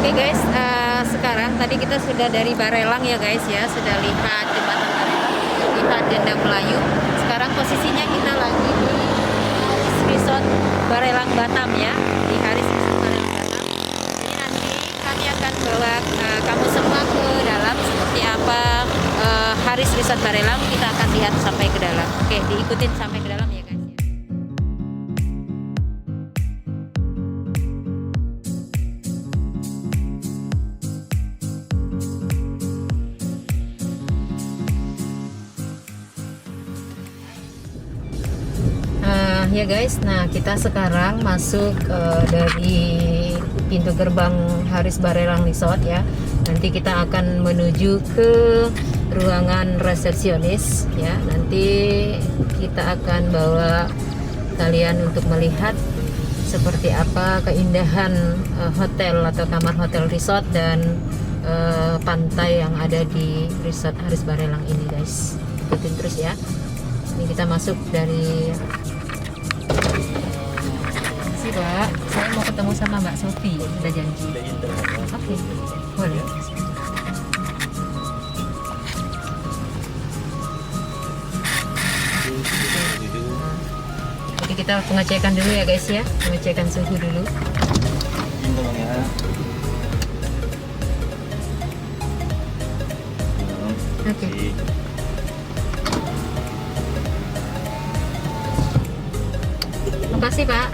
Oke guys, sekarang tadi kita sudah dari Barelang ya guys ya, sudah lihat jembatan Barelang, lihat Denda Melayu. Sekarang posisinya kita lagi di Haris Resort Barelang Batam ya, di Haris Resort Barelang Batam. Jadi nanti kami akan bawa kamu semua ke dalam seperti apa Haris Resort Barelang. Kita akan lihat sampai ke dalam. Oke, diikutin sampai ke dalam ya guys. Ya guys, nah kita sekarang masuk dari pintu gerbang Haris Barelang Resort ya. Nanti kita akan menuju ke ruangan resepsionis ya. Nanti kita akan bawa kalian untuk melihat seperti apa keindahan hotel atau kamar hotel resort dan pantai yang ada di Resort Haris Barelang ini guys. Ikutin terus ya. Ini kita masuk dari Mbak, saya mau ketemu sama Mbak Sofi, udah janji. Oke, boleh. Oke, kita pengecekan dulu ya guys ya, pengecekan suhu dulu. Oke. Makasih Pak.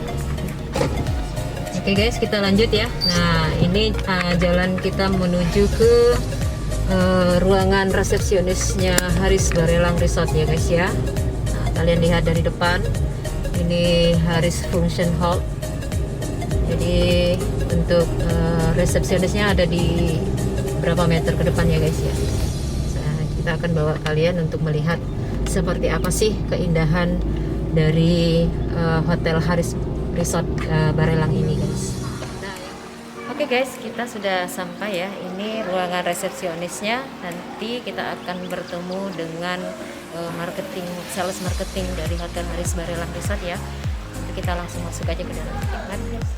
Oke guys, kita lanjut ya. Nah, ini jalan kita menuju ke ruangan resepsionisnya Haris Barelang Resort ya guys ya. Nah, kalian lihat dari depan, ini Haris Function Hall. Jadi untuk resepsionisnya ada di berapa meter ke depan ya guys ya. Nah, kita akan bawa kalian untuk melihat seperti apa sih keindahan dari Hotel Haris Resort Barelang ini guys. Oke guys, kita sudah sampai ya. Ini ruangan resepsionisnya. Nanti kita akan bertemu dengan sales marketing dari Hotel Haris Barelang Resort ya. Nanti kita langsung masuk aja ke dalam. Mari guys.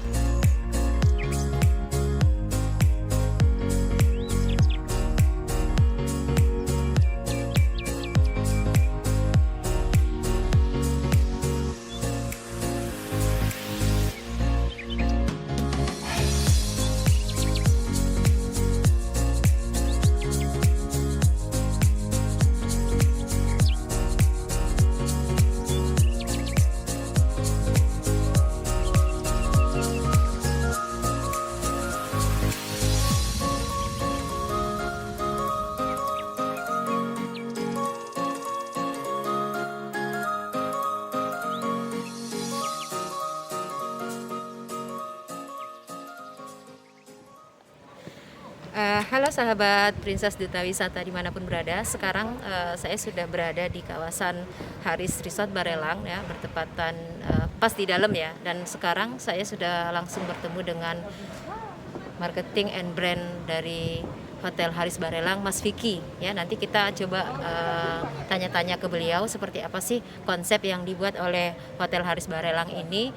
Halo sahabat Princess Duta Wisata dimanapun berada. Sekarang saya sudah berada di kawasan Haris Resort Barelang ya, bertepatan pas di dalam ya. Dan sekarang saya sudah langsung bertemu dengan marketing and brand dari Hotel Haris Barelang, Mas Vicky ya. Nanti kita coba tanya-tanya ke beliau seperti apa sih konsep yang dibuat oleh Hotel Haris Barelang ini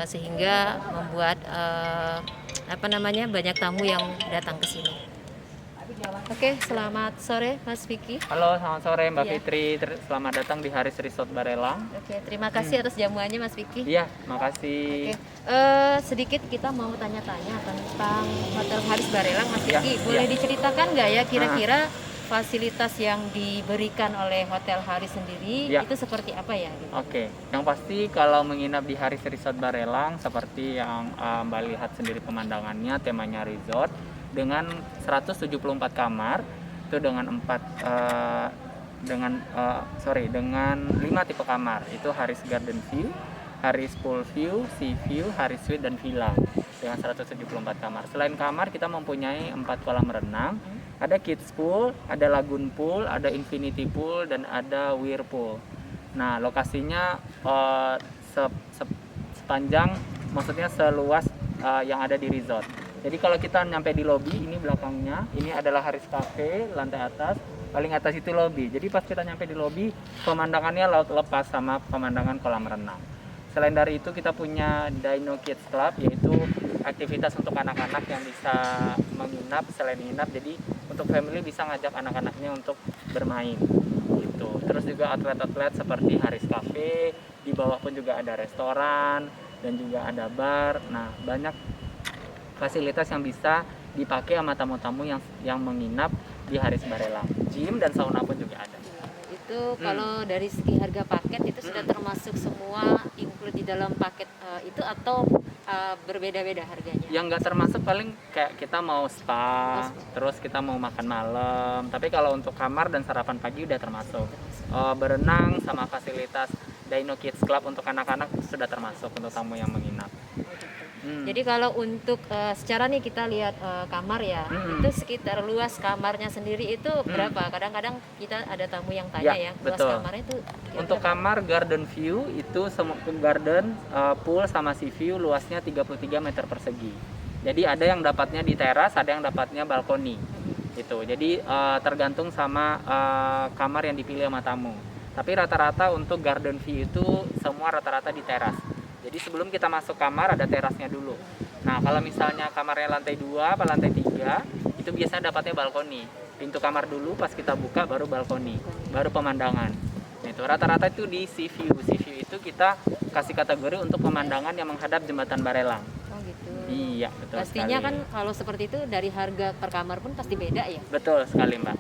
sehingga membuat banyak tamu yang datang ke sini. Oke, selamat sore Mas Vicky. Halo, selamat sore Mbak Fitri. Selamat datang di Haris Resort Barelang. Oke, terima kasih atas jamuannya Mas Vicky. Iya, makasih. Oke, sedikit kita mau tanya-tanya tentang Hotel Haris Barelang Mas Vicky. Boleh diceritakan nggak ya kira-kira fasilitas yang diberikan oleh Hotel Haris sendiri itu seperti apa ya? Gitu. Oke, yang pasti kalau menginap di Haris Resort Barelang seperti yang Mbak lihat sendiri pemandangannya, temanya resort dengan 174 kamar itu dengan dengan 5 tipe kamar. Itu Haris Garden View, Haris Pool View, Sea View, Haris Suite dan Villa dengan 174 kamar. Selain kamar kita mempunyai 4 kolam renang, ada kids pool, ada lagoon pool, ada infinity pool dan ada whirlpool. Nah, lokasinya sepanjang maksudnya seluas yang ada di resort. Jadi kalau kita nyampe di lobby, ini belakangnya, ini adalah Haris Cafe, lantai atas, paling atas itu lobby. Jadi pas kita nyampe di lobby, pemandangannya laut lepas sama pemandangan kolam renang. Selain dari itu kita punya Dino Kids Club, yaitu aktivitas untuk anak-anak yang bisa menginap selain menginap. Jadi untuk family bisa ngajak anak-anaknya untuk bermain gitu. Terus juga outlet seperti Haris Cafe, di bawah pun juga ada restoran dan juga ada bar. Nah, banyak fasilitas yang bisa dipakai sama tamu-tamu yang menginap di Haris Barelang. Gym dan sauna pun juga ada. Itu kalau dari segi harga paket itu sudah termasuk semua include di dalam paket itu atau berbeda-beda harganya? Yang nggak termasuk paling kayak kita mau spa, terus kita mau makan malam. Tapi kalau untuk kamar dan sarapan pagi udah termasuk. Berenang sama fasilitas Dino Kids Club untuk anak-anak sudah termasuk untuk tamu yang menginap. Jadi kalau untuk secara nih kita lihat kamar ya, itu sekitar luas kamarnya sendiri itu berapa? Kadang-kadang kita ada tamu yang tanya ya, luas betul. kamarnya itu untuk berapa? kamar garden view itu garden, pool sama sea view luasnya 33 meter persegi. Jadi ada yang dapatnya di teras, ada yang dapatnya balkoni. Gitu. Jadi tergantung sama kamar yang dipilih sama tamu. Tapi rata-rata untuk garden view itu semua rata-rata di teras. Jadi sebelum kita masuk kamar ada terasnya dulu. Nah, kalau misalnya kamarnya lantai 2 atau lantai 3, itu biasanya dapatnya balkoni. Pintu kamar dulu, pas kita buka baru balkoni, baru pemandangan. Nah, itu rata-rata itu di sea view. Sea view itu kita kasih kategori untuk pemandangan yang menghadap jembatan Barelang. Oh gitu. Iya, betul Pastinya sekali. kan kalau seperti itu dari harga per kamar pun pasti beda ya. Betul sekali, Mbak.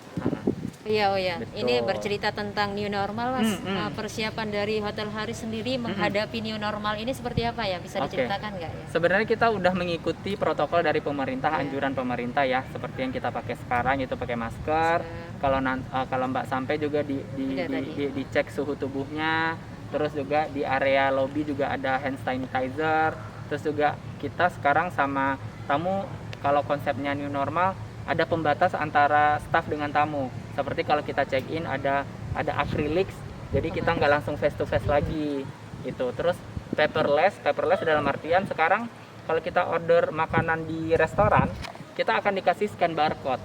Iya, oh ya. Betul. Ini bercerita tentang new normal, Mas. Persiapan dari Hotel Haris sendiri menghadapi new normal ini seperti apa ya? Bisa diceritakan nggak ya? Sebenarnya kita udah mengikuti protokol dari pemerintah, anjuran pemerintah ya, seperti yang kita pakai sekarang itu pakai masker. Kalau Mbak sampai juga dicek suhu tubuhnya. Terus juga di area lobby juga ada hand sanitizer. Terus juga kita sekarang sama tamu, kalau konsepnya new normal, ada pembatas antara staf dengan tamu. Seperti kalau kita check in ada acrylic, jadi kita nggak langsung face to face lagi gitu. Terus paperless dalam artian sekarang kalau kita order makanan di restoran, kita akan dikasih scan barcode.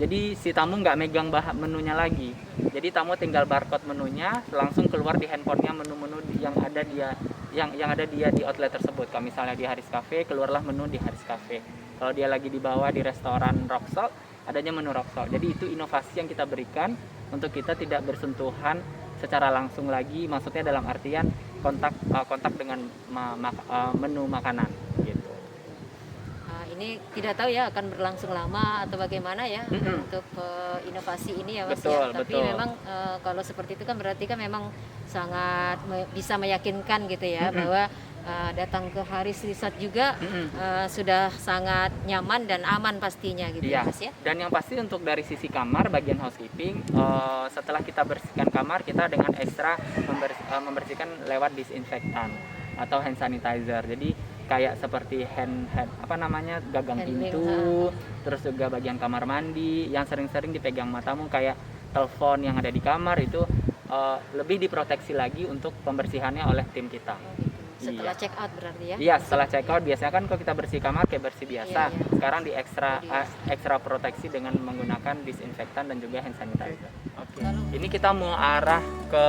Jadi si tamu nggak megang menunya lagi. Jadi tamu tinggal barcode menunya, langsung keluar di handphonenya menu-menu yang ada dia di outlet tersebut. Kalau misalnya di Haris Cafe, keluarlah menu di Haris Cafe. Kalau dia lagi di bawah di restoran Rocksalt, adanya menu Rocksalt. Jadi itu inovasi yang kita berikan untuk kita tidak bersentuhan secara langsung lagi. Maksudnya dalam artian kontak dengan menu makanan gitu. Ini tidak tahu ya akan berlangsung lama atau bagaimana ya untuk inovasi ini ya, Mas. Betul, Tapi betul. memang kalau seperti itu kan berarti kan memang sangat bisa meyakinkan gitu ya bahwa datang ke Haris Resort juga sudah sangat nyaman dan aman pastinya gitu ya, Mas ya. Dan yang pasti untuk dari sisi kamar bagian housekeeping, setelah kita bersihkan kamar, kita dengan ekstra membersihkan lewat disinfektan atau hand sanitizer. Jadi kayak seperti gagang pintu, terus juga bagian kamar mandi yang sering-sering dipegang matamu, kayak telepon yang ada di kamar itu lebih diproteksi lagi untuk pembersihannya oleh tim kita. Setelah check out berarti ya? Iya, setelah check out biasanya kan kalau kita bersih kamar kayak bersih biasa. Iya. Sekarang di ekstra proteksi dengan menggunakan disinfektan dan juga hand sanitizer. Oke. Ini kita mau arah ke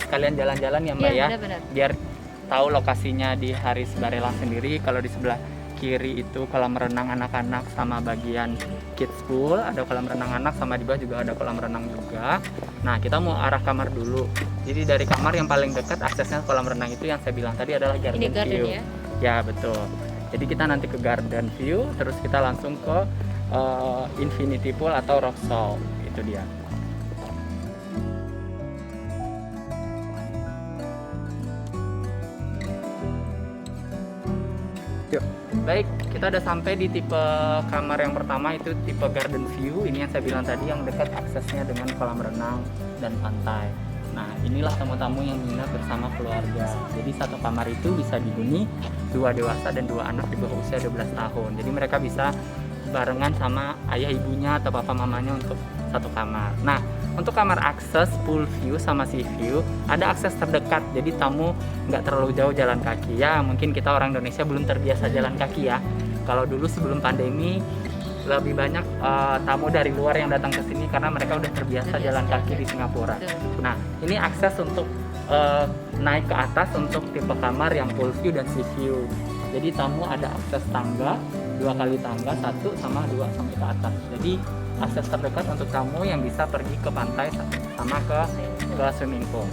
sekalian jalan-jalan ya, Mbak ya. Benar-benar. Biar tahu lokasinya di Haris Barelang sendiri. Kalau di sebelah kiri itu kolam renang anak-anak sama bagian kids pool, ada kolam renang anak, sama di bawah juga ada kolam renang juga. Nah, kita mau arah kamar dulu. Jadi dari kamar yang paling dekat aksesnya kolam renang itu yang saya bilang tadi adalah garden view. Ya? Ya, betul. Jadi kita nanti ke garden view, terus kita langsung ke infinity pool atau rock salt. Itu dia. Baik, kita udah sampai di tipe kamar yang pertama, itu tipe garden view. Ini yang saya bilang tadi, yang dekat aksesnya dengan kolam renang dan pantai. Nah, inilah tamu-tamu yang menginap bersama keluarga. Jadi satu kamar itu bisa dihuni 2 dewasa dan 2 anak di bawah usia 12 tahun. Jadi mereka bisa barengan sama ayah ibunya atau papa mamanya untuk satu kamar. Nah, untuk kamar akses pool view sama sea view ada akses terdekat, jadi tamu nggak terlalu jauh jalan kaki ya. Mungkin kita orang Indonesia belum terbiasa jalan kaki ya. Kalau dulu sebelum pandemi lebih banyak tamu dari luar yang datang ke sini karena mereka udah terbiasa jalan kaki di Singapura. Nah, ini akses untuk naik ke atas untuk tipe kamar yang pool view dan sea view. Jadi tamu ada akses tangga, 2 kali tangga, 1 sama 2 sampai ke atas. Jadi akses terdekat untuk tamu yang bisa pergi ke pantai sama ke swimming pool.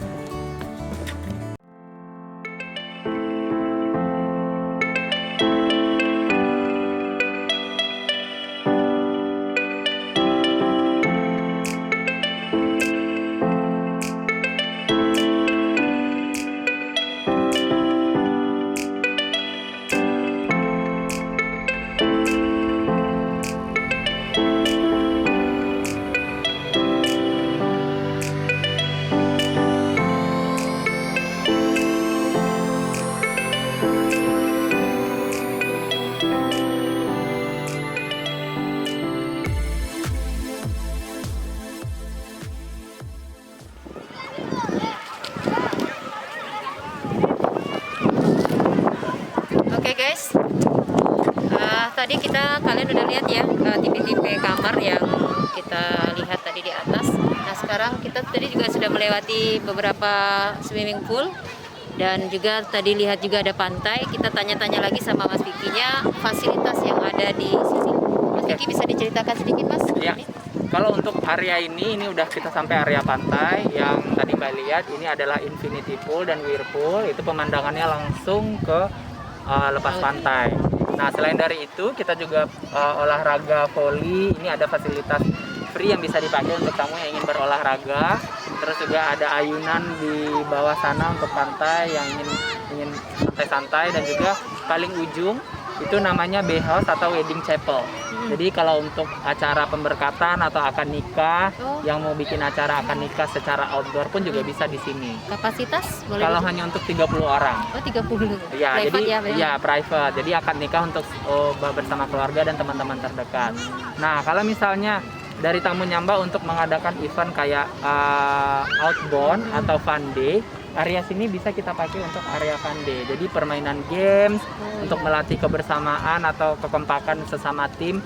Oke guys, tadi kalian udah lihat ya tipe-tipe kamar yang kita lihat tadi di atas. Nah sekarang kita tadi juga sudah melewati beberapa swimming pool dan juga tadi lihat juga ada pantai. Kita tanya-tanya lagi sama Mas Vicky-nya fasilitas yang ada di sini. Mas Vicky bisa diceritakan sedikit Mas? Ya. Kalau untuk area ini udah kita sampai area pantai yang tadi Mbak lihat. Ini adalah infinity pool dan whirlpool. Itu pemandangannya langsung ke lepas pantai. Nah selain dari itu kita juga olahraga volley. Ini ada fasilitas free yang bisa dipakai untuk tamu yang ingin berolahraga. Terus juga ada ayunan di bawah sana untuk pantai yang ingin santai-santai. Dan juga paling ujung itu namanya bay house atau wedding chapel. Jadi kalau untuk acara pemberkatan atau akad nikah, yang mau bikin acara akad nikah secara outdoor pun juga bisa di sini. Kapasitas boleh Kalau hanya untuk 30 orang. Oh 30. Ya, Private jadi ya, private. Jadi akad nikah untuk bersama keluarga dan teman-teman terdekat. Nah, kalau misalnya dari Tamu Nyamba untuk mengadakan event kayak outbound atau fun day, area sini bisa kita pakai untuk area fun day. Jadi permainan games untuk melatih kebersamaan atau kekompakan sesama tim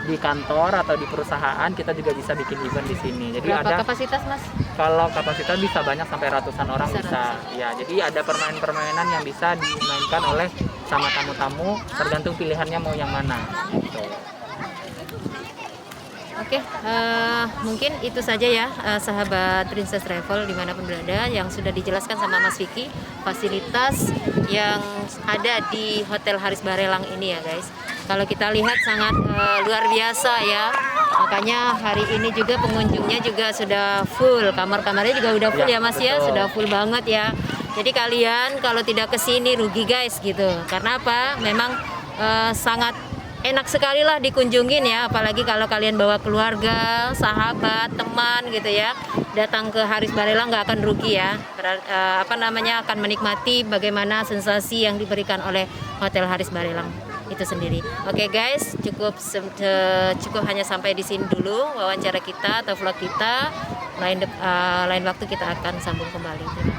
di kantor atau di perusahaan, kita juga bisa bikin event di sini. Jadi berapa ada kapasitas Mas? kalau kapasitas bisa banyak sampai ratusan orang bisa. Ratusan. Ya, jadi ada permainan-permainan yang bisa dimainkan oleh sama tamu-tamu, tergantung pilihannya mau yang mana. Gitu. Oke, mungkin itu saja ya sahabat Princess Travel dimanapun berada yang sudah dijelaskan sama Mas Vicky fasilitas yang ada di Hotel Haris Barelang ini ya guys. Kalau kita lihat sangat luar biasa ya. Makanya hari ini juga pengunjungnya juga sudah full, kamar-kamarnya juga udah full ya Mas ya, betul. sudah full banget ya. Jadi kalian kalau tidak kesini rugi guys gitu. Karena apa? Memang sangat enak sekali lah dikunjungin ya, apalagi kalau kalian bawa keluarga, sahabat, teman gitu ya, datang ke Haris Barelang nggak akan rugi ya. Akan menikmati bagaimana sensasi yang diberikan oleh Hotel Haris Barelang itu sendiri. Oke guys, cukup hanya sampai di sini dulu wawancara kita atau vlog kita. Lain waktu kita akan sambung kembali.